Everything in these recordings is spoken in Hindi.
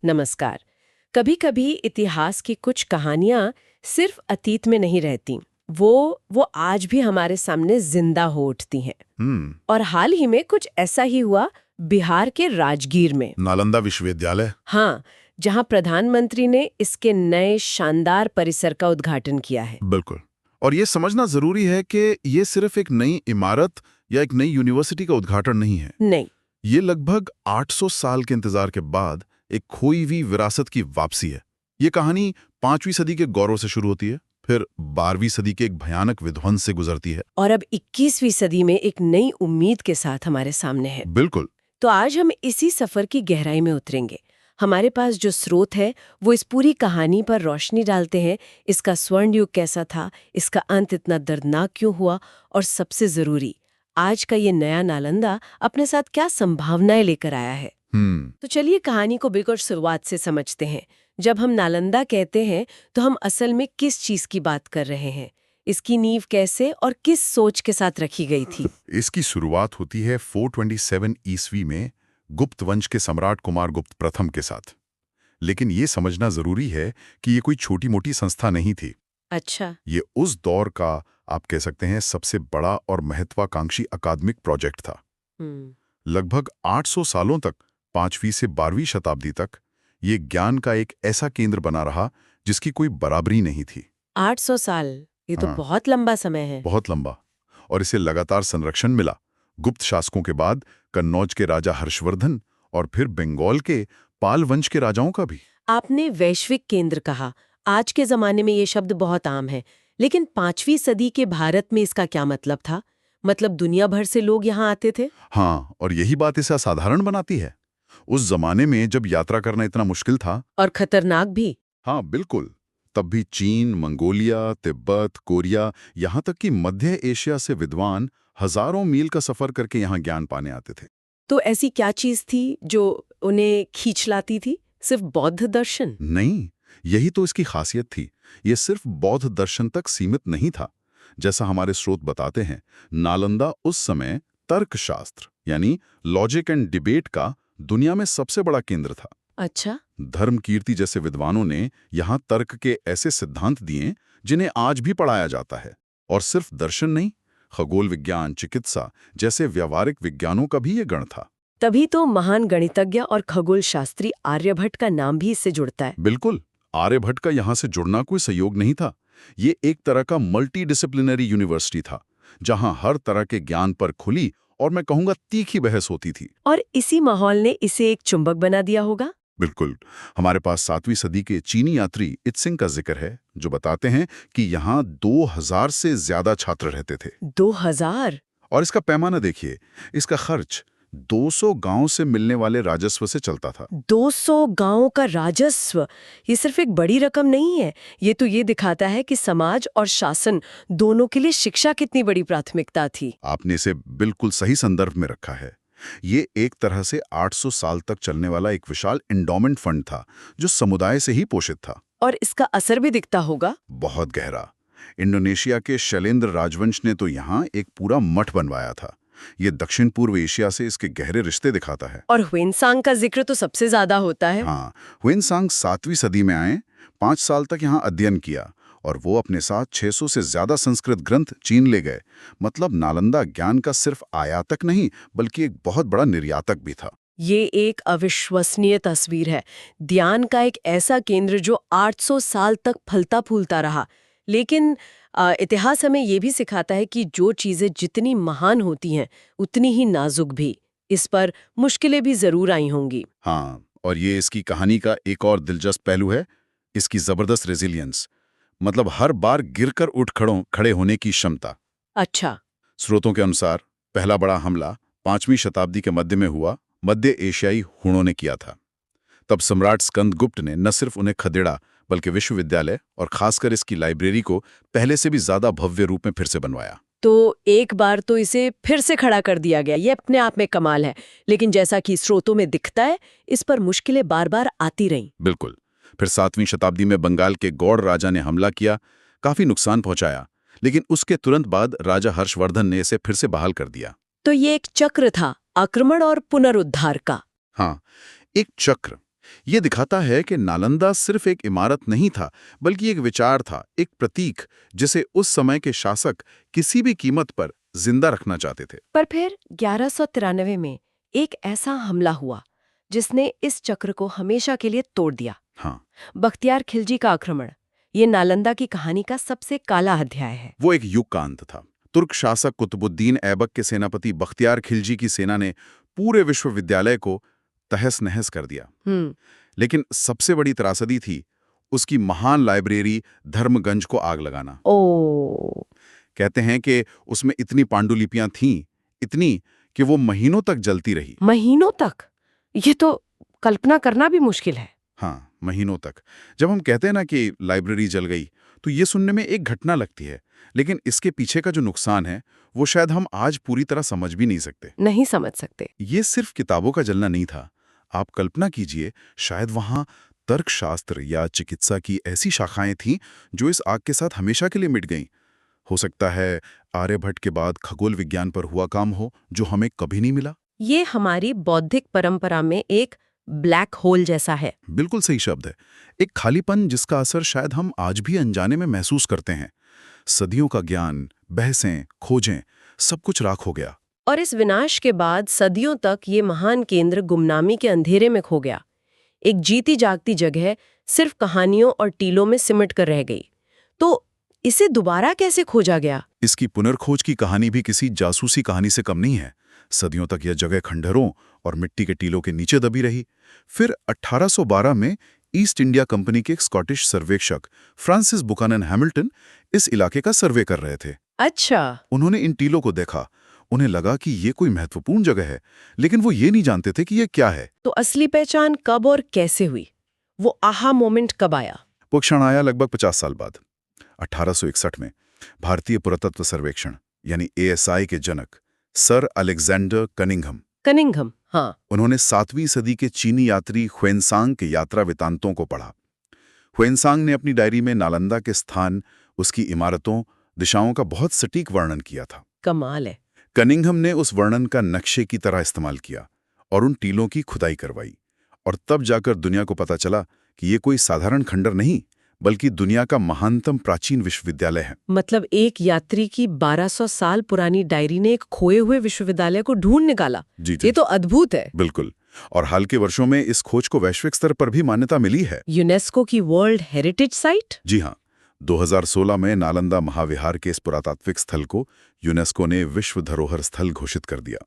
नमस्कार। कभी कभी इतिहास की कुछ कहानियां सिर्फ अतीत में नहीं रहती, वो आज भी हमारे सामने जिंदा हो उठती हैं। हम्म। और हाल ही में कुछ ऐसा ही हुआ बिहार के राजगीर में। नालंदा विश्वविद्यालय। हाँ, जहां प्रधानमंत्री ने इसके नए शानदार परिसर का उद्घाटन किया है। बिल्कुल। और ये समझना जरूरी है कि ये सिर्फ एक नई इमारत या एक नई यूनिवर्सिटी का उद्घाटन नहीं है। नहीं। ये लगभग 800 साल के इंतजार के बाद एक खोई हुई विरासत की वापसी है। ये कहानी 5वीं सदी के गौरव से शुरू होती है, फिर 12वीं सदी के एक भयानक विध्वंस से गुजरती है। और अब 21वीं सदी में एक नई उम्मीद के साथ हमारे सामने है। बिल्कुल। तो आज हम इसी सफर की गहराई में उतरेंगे। हमारे पास जो स्रोत है वो इस पूरी कहानी पर रोशनी डालते हैं। इसका स्वर्ण युग कैसा था, इसका अंत इतना दर्दनाक क्यों हुआ, और सबसे जरूरी, आज का ये नया नालंदा अपने साथ क्या संभावनाएं लेकर आया है। तो चलिए कहानी को बिल्कुल शुरुआत से समझते हैं। जब हम नालंदा कहते हैं तो हम असल में किस चीज की बात कर रहे हैं? इसकी नींव कैसे और किस सोच के साथ रखी गई थी? इसकी शुरुआत होती है 427 ईस्वी में गुप्त वंश के सम्राट कुमार गुप्त प्रथम के साथ। लेकिन ये समझना जरूरी है कि ये कोई छोटी मोटी संस्था नहीं थी। अच्छा। ये उस दौर का, आप कह सकते हैं, सबसे बड़ा और महत्वाकांक्षी अकादमिक प्रोजेक्ट था। लगभग 800 सालों तक, 5वीं से 12वीं शताब्दी तक, ये ज्ञान का एक ऐसा केंद्र बना रहा जिसकी कोई बराबरी नहीं थी। 800 साल, ये तो हाँ, बहुत लंबा समय है। बहुत लंबा। और इसे लगातार संरक्षण मिला। गुप्त शासकों के बाद कन्नौज के राजा हर्षवर्धन और फिर बंगाल के पाल वंश के राजाओं का भी। आपने वैश्विक केंद्र कहा। आज के जमाने में ये शब्द बहुत आम है, लेकिन 5वीं सदी के भारत में इसका क्या मतलब था? मतलब दुनिया भर से लोग यहाँ आते थे? हाँ, और यही बात इसे असाधारण बनाती है। उस जमाने में जब यात्रा करना इतना मुश्किल था और खतरनाक भी। हाँ बिल्कुल, तब भी चीन, मंगोलिया, तिब्बत, कोरिया, यहाँ तक कि मध्य एशिया से विद्वान हजारों मील का सफर करके यहाँ ज्ञान पाने आते थे। तो ऐसी क्या चीज थी जो उन्हें खींच लाती थी? सिर्फ बौद्ध दर्शन? नहीं, यही तो इसकी खासियत थी। ये सिर्फ बौद्ध दर्शन तक सीमित नहीं था। जैसा हमारे स्रोत बताते हैं, नालंदा उस समय तर्कशास्त्र यानी लॉजिक एंड डिबेट का दुनिया में सबसे बड़ा केंद्र था। अच्छा। धर्मकीर्ति जैसे विद्वानों ने यहाँ तर्क के ऐसे सिद्धांत दिए जिन्हें आज भी पढ़ाया जाता है। और सिर्फ दर्शन नहीं, खगोल विज्ञान, चिकित्सा जैसे व्यावहारिक विज्ञानों का भी ये गण था। तभी तो महान गणितज्ञ और खगोल शास्त्री आर्यभट्ट का नाम भी इससे जुड़ता है। बिल्कुल, आर्यभट्ट का यहाँ से जुड़ना कोई संयोग नहीं था। ये एक तरह का मल्टी डिसिप्लिनरी यूनिवर्सिटी था, जहाँ हर तरह के ज्ञान पर खुली और मैं कहूँगा तीखी बहस होती थी। और इसी माहौल ने इसे एक चुंबक बना दिया होगा। बिल्कुल। हमारे पास 7वीं सदी के चीनी यात्री इत्सिंग का जिक्र है, जो बताते हैं कि यहाँ 2000 से ज्यादा छात्र रहते थे। 2000? और इसका पैमाना देखिए, इसका खर्च 200 गांव से मिलने वाले राजस्व से चलता था। 200 गांवों का राजस्व, ये सिर्फ एक बड़ी रकम नहीं है। ये तो ये दिखाता है कि समाज और शासन दोनों के लिए शिक्षा कितनी बड़ी प्राथमिकता थी। आपने इसे बिल्कुल सही संदर्भ में रखा है। ये एक तरह से 800 साल तक चलने वाला एक विशाल एंडोमेंट फंड था, जो समुदाय से ही पोषित था। और इसका असर भी दिखता होगा। बहुत गहरा। इंडोनेशिया के शैलेंद्र राजवंश ने तो यहाँ एक पूरा मठ बनवाया था। ये दक्षिण पूर्व एशिया से इसके गहरे रिश्ते दिखाता है। और ह्वेनसांग का जिक्र तो सबसे ज्यादा होता है। हाँ, ह्वेनसांग 7वीं सदी में आए, 5 साल तक यहाँ अध्ययन किया और वो अपने साथ 600 से ज्यादा संस्कृत ग्रंथ चीन ले गए। मतलब नालंदा ज्ञान का सिर्फ आयातक नहीं, बल्कि एक बहुत बड़ा निर्यातक भी था। ये एक अविश्वसनीय तस्वीर है। ध्यान का एक ऐसा केंद्र जो 800 साल तक फलता फूलता रहा। लेकिन इतिहास हमें ये भी सिखाता है कि जो चीजें जितनी महान होती हैं, उतनी ही नाजुक भी। इस पर मुश्किलें भी जरूर आई होंगी। हाँ, और ये इसकी कहानी का एक और दिलचस्प पहलू है, इसकी जबरदस्त रेजिलियंस। मतलब हर बार गिरकर उठ खड़े होने की क्षमता। अच्छा। स्रोतों के अनुसार पहला बड़ा हमला 5वीं शताब्दी के मध्य में हुआ, मध्य एशियाई हूणों ने किया था। तब सम्राट स्कंदगुप्त ने न सिर्फ उन्हें खदेड़ा, बल्कि विश्वविद्यालय और खासकर इसकी लाइब्रेरी को पहले से भी ज्यादा भव्य रूप में फिर से बनवाया। तो एक बार तो इसे फिर से खड़ा कर दिया गया, ये अपने आप में कमाल है। लेकिन जैसा कि स्रोतों में दिखता है, इस पर मुश्किलें बार बार आती रहीं। बिल्कुल। फिर 7वीं शताब्दी में बंगाल के गौड़ राजा ने हमला किया, काफी नुकसान पहुंचाया, लेकिन उसके तुरंत बाद राजा हर्षवर्धन ने इसे फिर से बहाल कर दिया। तो ये एक चक्र था, आक्रमण और पुनरुद्धार का। हाँ, एक चक्र। ये दिखाता है कि नालंदा सिर्फ एक इमारत नहीं था, बल्कि एक विचार था, एक प्रतीक, जिसे उस समय के शासक किसी भी कीमत पर जिंदा रखना चाहते थे। पर फिर 1193 में एक ऐसा हमला हुआ जिसने इस चक्र को हमेशा के लिए तोड़ दिया। हाँ, बख्तियार खिलजी का आक्रमण, ये नालंदा की कहानी का सबसे काला अध्याय है। वो एक युग का अंत था। तुर्क शासक कुतुबुद्दीन ऐबक के सेनापति बख्तियार खिलजी की सेना ने पूरे विश्वविद्यालय को तहस-नहस कर दिया। लेकिन सबसे बड़ी त्रासदी थी उसकी महान लाइब्रेरी धर्मगंज को आग लगाना। ओ, कहते हैं कि उसमें इतनी पांडुलिपियां थीं, इतनी कि वो महीनों तक जलती रही। महीनों तक? ये तो कल्पना करना भी मुश्किल है। हाँ, महीनों तक। जब हम कहते हैं ना कि लाइब्रेरी जल गई, तो ये सुनने में एक घटना लगती है, लेकिन इसके पीछे का जो नुकसान है वो शायद हम आज पूरी तरह समझ भी नहीं सकते। नहीं समझ सकते। ये सिर्फ किताबों का जलना नहीं था। आप कल्पना कीजिए, शायद वहां तर्कशास्त्र या चिकित्सा की ऐसी शाखाएं थीं जो इस आग के साथ हमेशा के लिए मिट गईं। हो सकता है आर्यभट्ट के बाद खगोल विज्ञान पर हुआ काम हो जो हमें कभी नहीं मिला। ये हमारी बौद्धिक परंपरा में एक ब्लैक होल जैसा है। बिल्कुल सही शब्द है। एक खालीपन जिसका असर शायद हम आज भी अनजाने में महसूस करते हैं। सदियों का ज्ञान, बहसें, खोजें, सब कुछ राख हो गया। और इस विनाश के बाद सदियों तक ये महान केंद्र गुमनामी के अंधेरे में खो गया। एक जीती जागती जगह सिर्फ कहानियों और टीलों में सिमट कर रह गई। तो इसे दोबारा कैसे खोजा गया? इसकी पुनर्खोज की कहानी भी किसी जासूसी कहानी से कम नहीं है। सदियों तक यह जगह खंडहरों और मिट्टी के टीलों के नीचे दबी रही। फिर 1812 में ईस्ट इंडिया कंपनी के एक स्कॉटिश सर्वेक्षक फ्रांसिस बुकानन हैमिल्टन इस इलाके का सर्वे कर रहे थे। अच्छा। उन्होंने इन टीलों को देखा। उन्हें लगा कि ये कोई महत्वपूर्ण जगह है, लेकिन वो ये नहीं जानते थे कि ये क्या है। तो असली पहचान कब और कैसे हुई? वो आहा मोमेंट कब आया? वो क्षण आया लगभग 50 साल बाद, 1861 में। भारतीय पुरातत्व सर्वेक्षण यानी ASI के जनक सर अलेक्जेंडर कनिंघम, हाँ। उन्होंने 7वीं सदी के चीनी यात्री ह्वेनसांग के यात्रा वृतांतों को पढ़ा। ह्वेनसांग ने अपनी डायरी में नालंदा के स्थान, उसकी इमारतों, दिशाओं का बहुत सटीक वर्णन किया था। कमाल है। कनिंघम ने उस वर्णन का नक्शे की तरह इस्तेमाल किया और उन टीलों की खुदाई करवाई। और तब जाकर दुनिया को पता चला कि ये कोई साधारण खंडर नहीं, बल्कि दुनिया का महानतम प्राचीन विश्वविद्यालय है। मतलब एक यात्री की 1200 साल पुरानी डायरी ने एक खोए हुए विश्वविद्यालय को ढूंढ निकाला। जी। ये तो अद्भुत है। बिल्कुल। और हाल के वर्षों में इस खोज को वैश्विक स्तर पर भी मान्यता मिली है। यूनेस्को की वर्ल्ड हेरिटेज साइट? जी हाँ, 2016 में नालंदा महाविहार के इस पुरातात्विक स्थल को यूनेस्को ने विश्व धरोहर स्थल घोषित कर दिया।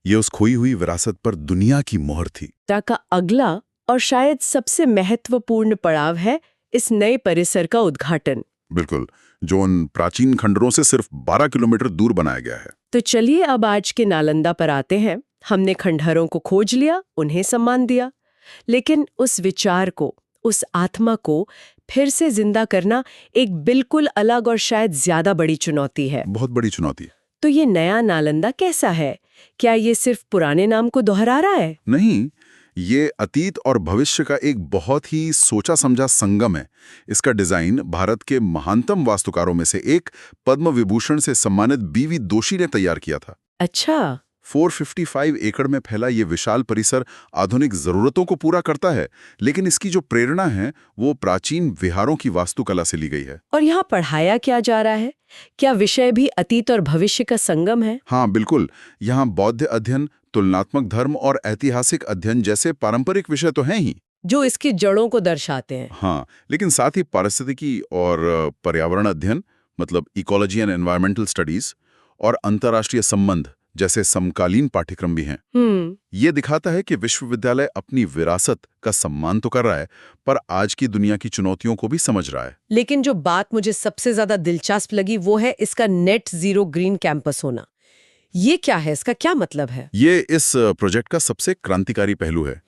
ये उस खोई हुई विरासत पर दुनिया की मोहर थी। का अगला और शायद सबसे महत्वपूर्ण पड़ाव है इस नए परिसर का उद्घाटन। बिल्कुल, जो उन प्राचीन खंडरों से सिर्फ 12 किलोमीटर दूर बनाया गया है। तो चलिए अब आज के नालंदा पर आते हैं। हमने खंडहरों को खोज लिया, उन्हें सम्मान दिया, लेकिन उस विचार को, उस आत्मा को फिर से जिंदा करना एक बिल्कुल अलग और शायद ज्यादा बड़ी चुनौती है। बहुत बड़ी चुनौती है। तो ये नया नालंदा कैसा है? क्या ये सिर्फ पुराने नाम को दोहरा रहा है? नहीं, ये अतीत और भविष्य का एक बहुत ही सोचा समझा संगम है। इसका डिजाइन भारत के महानतम वास्तुकारों में से एक पद्म विभूषण से सम्मानित बीवी दोशी ने तैयार किया था। अच्छा। 455 एकड़ में फैला ये विशाल परिसर आधुनिक जरूरतों को पूरा करता है, लेकिन इसकी जो प्रेरणा है वो प्राचीन विहारों की वास्तुकला से ली गई है। और यहाँ पढ़ाया क्या जा रहा है? क्या विषय भी अतीत और भविष्य का संगम है? हाँ बिल्कुल, यहाँ बौद्ध अध्ययन, तुलनात्मक धर्म और ऐतिहासिक अध्ययन जैसे पारंपरिक विषय तो हैं ही, जो इसकी जड़ों को दर्शाते हैं। हाँ, लेकिन साथ ही पारिस्थितिकी और पर्यावरण अध्ययन, मतलब इकोलॉजी एंड एनवायरमेंटल स्टडीज, और अंतर्राष्ट्रीय संबंध जैसे समकालीन पाठ्यक्रम भी हैं। ये दिखाता है कि विश्वविद्यालय अपनी विरासत का सम्मान तो कर रहा है, पर आज की दुनिया की चुनौतियों को भी समझ रहा है। लेकिन जो बात मुझे सबसे ज्यादा दिलचस्प लगी वो है इसका नेट जीरो ग्रीन कैंपस होना। ये क्या है? इसका क्या मतलब है? ये इस प्रोजेक्ट का सबसे क्रांतिकारी पहलू है।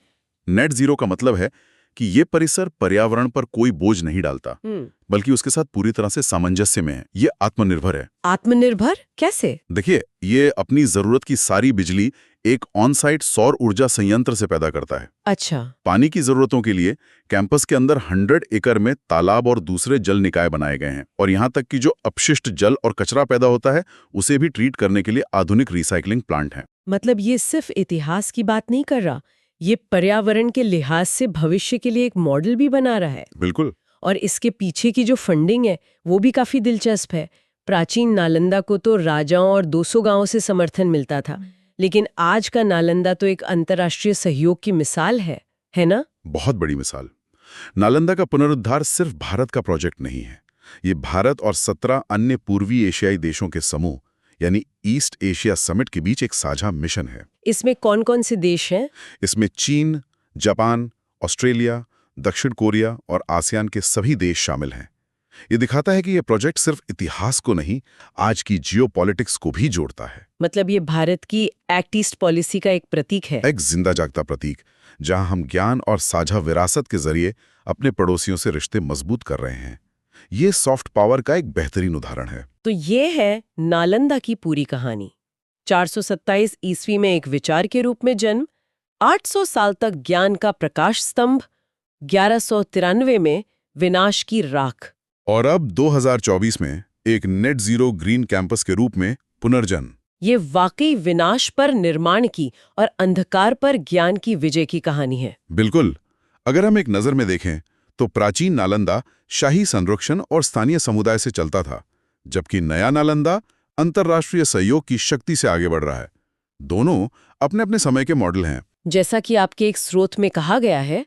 नेट जीरो का मतलब है कि ये परिसर पर्यावरण पर कोई बोझ नहीं डालता, बल्कि उसके साथ पूरी तरह से सामंजस्य में है। ये आत्मनिर्भर है। आत्मनिर्भर कैसे? देखिए, ये अपनी जरूरत की सारी बिजली एक ऑन साइट सौर ऊर्जा संयंत्र से पैदा करता है। अच्छा। पानी की जरूरतों के लिए कैंपस के अंदर 100 एकड़ में तालाब और दूसरे जल निकाय बनाए गए हैं, और यहाँ तक कि जो अपशिष्ट जल और कचरा पैदा होता है उसे भी ट्रीट करने के लिए आधुनिक रिसाइकलिंग प्लांट हैं। मतलब ये सिर्फ इतिहास की बात नहीं कर रहा, ये पर्यावरण के लिहाज से भविष्य के लिए एक मॉडल भी बना रहा है। बिल्कुल। और इसके पीछे की जो फंडिंग है वो भी काफी दिलचस्प है। प्राचीन नालंदा को तो राजाओं और 200 गांवों से समर्थन मिलता था, लेकिन आज का नालंदा तो एक अंतर्राष्ट्रीय सहयोग की मिसाल है ना? बहुत बड़ी मिसाल। नालंदा का पुनरुद्धार सिर्फ भारत का प्रोजेक्ट नहीं है। ये भारत और 17 अन्य पूर्वी एशियाई देशों के समूह यानी ईस्ट एशिया समिट के बीच एक साझा मिशन है। इसमें कौन कौन से देश हैं? इसमें चीन, जापान, ऑस्ट्रेलिया, दक्षिण कोरिया और आसियान के सभी देश शामिल हैं। ये दिखाता है कि यह प्रोजेक्ट सिर्फ इतिहास को नहीं, आज की जियोपॉलिटिक्स को भी जोड़ता है। मतलब ये भारत की एक्ट ईस्ट पॉलिसी का एक प्रतीक है। एक जिंदा जागता प्रतीक, जहां हम ज्ञान और साझा विरासत के जरिए अपने पड़ोसियों से रिश्ते मजबूत कर रहे हैं। ये सॉफ्ट पावर का एक बेहतरीन उदाहरण है। तो ये है नालंदा की पूरी कहानी। 427 ईस्वी में एक विचार के रूप में जन्म, 800 साल तक ज्ञान का प्रकाश स्तंभ, 1193 में विनाश की राख, और अब 2024 में एक नेट जीरो ग्रीन कैंपस के रूप में पुनर्जन्म। ये वाकई विनाश पर निर्माण की और अंधकार पर ज्ञान की विजय की कहानी है। बिल्कुल। अगर हम एक नजर में देखें तो प्राचीन नालंदा शाही संरक्षण और स्थानीय समुदाय से चलता था, जबकि नया नालंदा अंतर्राष्ट्रीय सहयोग की शक्ति से आगे बढ़ रहा है। दोनों अपने अपने समय के मॉडल हैं। जैसा कि आपके एक स्रोत में कहा गया है,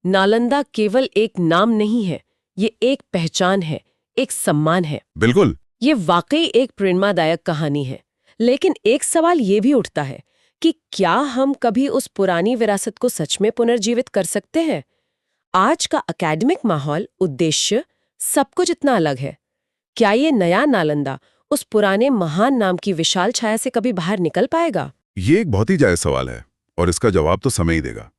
नालंदा केवल एक नाम नहीं है, ये एक पहचान है, एक सम्मान है। बिल्कुल। ये वाकई एक प्रेरणादायक कहानी है। लेकिन एक सवाल ये भी उठता है कि क्या हम कभी उस पुरानी विरासत को सच में पुनर्जीवित कर सकते हैं? आज का एकेडमिक माहौल, उद्देश्य, सब कुछ इतना अलग है। क्या ये नया नालंदा उस पुराने महान नाम की विशाल छाया से कभी बाहर निकल पाएगा? ये एक बहुत ही जायज सवाल है और इसका जवाब तो समय ही देगा।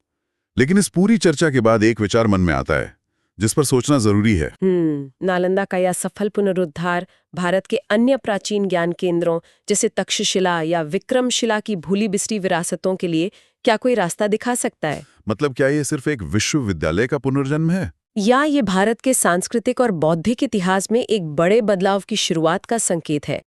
लेकिन इस पूरी चर्चा के बाद एक विचार मन में आता है जिस पर सोचना जरूरी है। नालंदा का यह सफल पुनरुद्धार भारत के अन्य प्राचीन ज्ञान केंद्रों जैसे तक्षशिला या विक्रमशिला की भूली बिसरी विरासतों के लिए क्या कोई रास्ता दिखा सकता है? मतलब क्या ये सिर्फ एक विश्वविद्यालय का पुनर्जन्म है, या ये भारत के सांस्कृतिक और बौद्धिक इतिहास में एक बड़े बदलाव की शुरुआत का संकेत है?